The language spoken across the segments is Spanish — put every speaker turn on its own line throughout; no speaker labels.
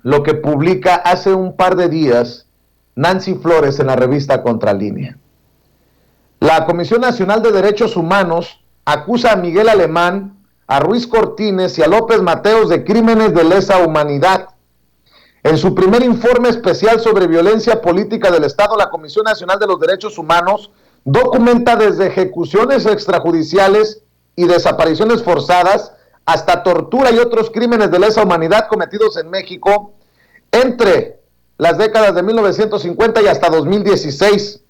lo que publica hace un par de días Nancy Flores en la revista Contralínea. La Comisión Nacional de Derechos Humanos acusa a Miguel Alemán, a Ruiz Cortines y a López Mateos de crímenes de lesa humanidad. En su primer informe especial sobre violencia política del Estado, la Comisión Nacional de los Derechos Humanos documenta desde ejecuciones extrajudiciales y desapariciones forzadas hasta tortura y otros crímenes de lesa humanidad cometidos en México entre las décadas de 1950 y hasta 2016.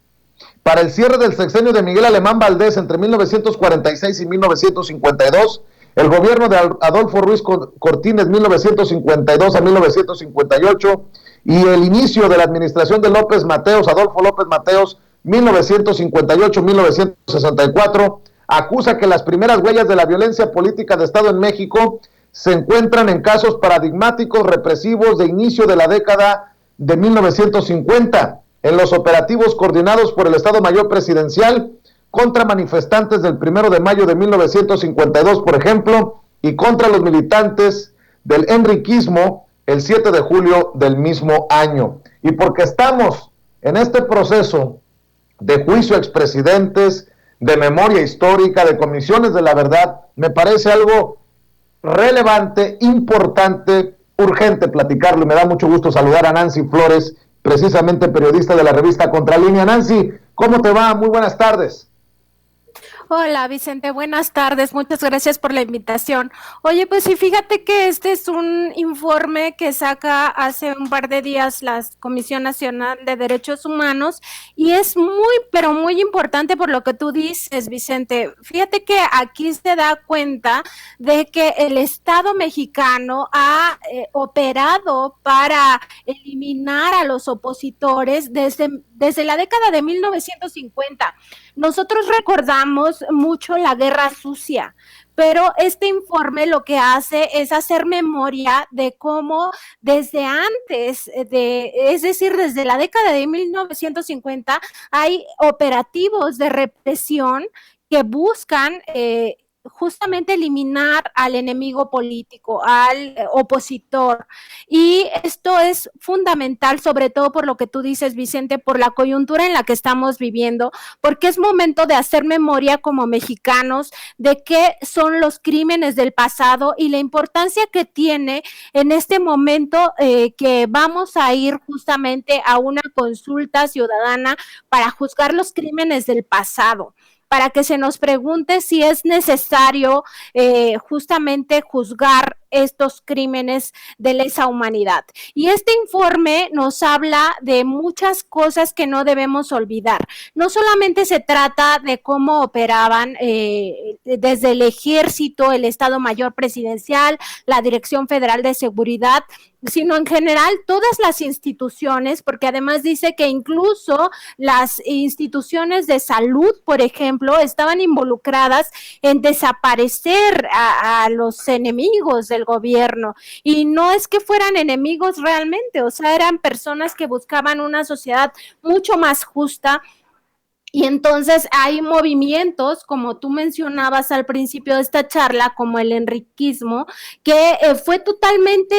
Para el cierre del sexenio de Miguel Alemán Valdés entre 1946 y 1952, el gobierno de Adolfo Ruiz Cortines 1952 a 1958 y el inicio de la administración de López Mateos, Adolfo López Mateos 1958-1964, acusa que las primeras huellas de la violencia política de Estado en México se encuentran en casos paradigmáticos represivos de inicio de la década de 1950, en los operativos coordinados por el Estado Mayor Presidencial contra manifestantes del 1 de mayo de 1952, por ejemplo, y contra los militantes del enriquismo el 7 de julio del mismo año. Y porque estamos en este proceso de juicio a expresidentes, de memoria histórica, de comisiones de la verdad, me parece algo relevante, importante, urgente platicarlo, y me da mucho gusto saludar a Nancy Flores, precisamente periodista de la revista Contralínea. Nancy, ¿cómo te va? Muy buenas tardes.
Hola Vicente, buenas tardes, muchas gracias por la invitación. Oye, pues sí, fíjate que este es un informe que saca hace un par de días la Comisión Nacional de Derechos Humanos y es muy, pero muy importante por lo que tú dices, Vicente. Fíjate que aquí se da cuenta de que el Estado mexicano ha operado para eliminar a los opositores desde la década de 1950. Nosotros recordamos mucho la Guerra Sucia, pero este informe lo que hace es hacer memoria de cómo desde antes, es decir, desde la década de 1950, hay operativos de represión que buscan justamente eliminar al enemigo político, al opositor. Y esto es fundamental, sobre todo por lo que tú dices, Vicente, por la coyuntura en la que estamos viviendo, porque es momento de hacer memoria como mexicanos de qué son los crímenes del pasado y la importancia que tiene en este momento que vamos a ir justamente a una consulta ciudadana para juzgar los crímenes del pasado, para que se nos pregunte si es necesario justamente juzgar estos crímenes de lesa humanidad. Y este informe nos habla de muchas cosas que no debemos olvidar. No solamente se trata de cómo operaban desde el Ejército, el Estado Mayor Presidencial, la Dirección Federal de Seguridad, sino en general todas las instituciones, porque además dice que incluso las instituciones de salud, por ejemplo, estaban involucradas en desaparecer a los enemigos del gobierno, y no es que fueran enemigos realmente, o sea, eran personas que buscaban una sociedad mucho más justa. Y entonces hay movimientos, como tú mencionabas al principio de esta charla, como el enriquismo, que fue totalmente,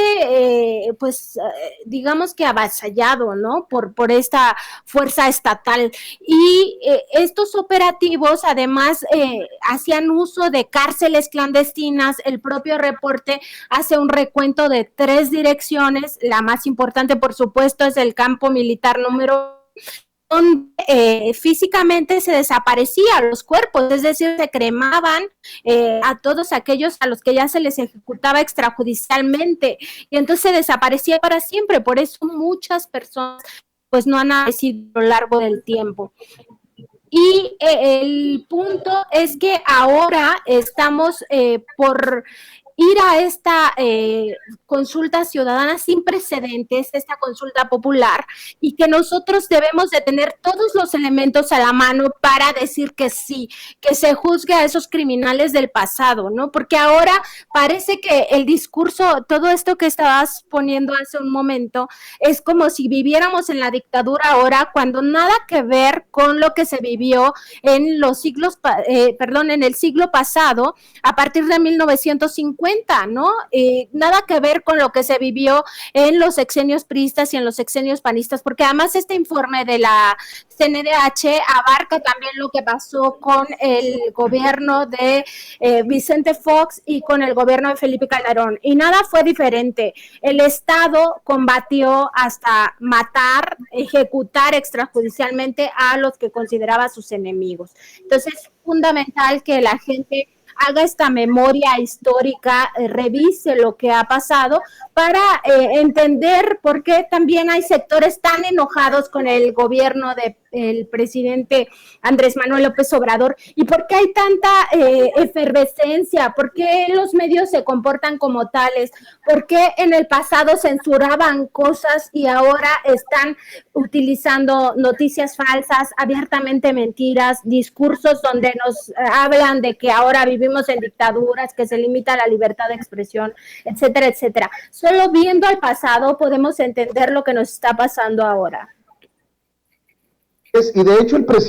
digamos que avasallado, ¿no? Por esta fuerza estatal. Y estos operativos, además, hacían uso de cárceles clandestinas. El propio reporte hace un recuento de 3 direcciones. La más importante, por supuesto, es el campo militar número donde físicamente se desaparecían los cuerpos, es decir, se cremaban a todos aquellos a los que ya se les ejecutaba extrajudicialmente, y entonces se desaparecía para siempre. Por eso muchas personas pues no han aparecido a lo largo del tiempo. Y el punto es que ahora estamos por ir a esta consulta ciudadana sin precedentes, esta consulta popular, y que nosotros debemos de tener todos los elementos a la mano para decir que sí, que se juzgue a esos criminales del pasado, ¿no? Porque ahora parece que el discurso, todo esto que estabas poniendo hace un momento, es como si viviéramos en la dictadura ahora, cuando nada que ver con lo que se vivió en los siglos, en el siglo pasado, a partir de 1950, 90, ¿no? Nada que ver con lo que se vivió en los sexenios priistas y en los sexenios panistas, porque además este informe de la CNDH abarca también lo que pasó con el gobierno de Vicente Fox y con el gobierno de Felipe Calderón, y nada fue diferente. El Estado combatió hasta matar, ejecutar extrajudicialmente a los que consideraba sus enemigos. Entonces es fundamental que la gente haga esta memoria histórica, revise lo que ha pasado para entender por qué también hay sectores tan enojados con el gobierno del presidente Andrés Manuel López Obrador y por qué hay tanta efervescencia, por qué los medios se comportan como tales, por qué en el pasado censuraban cosas y ahora están utilizando noticias falsas, abiertamente mentiras, discursos donde nos hablan de que ahora vivimos en dictaduras, que se limita la libertad de expresión, etcétera, etcétera. Solo viendo al pasado podemos entender lo que nos está pasando ahora.
Y de hecho el presidente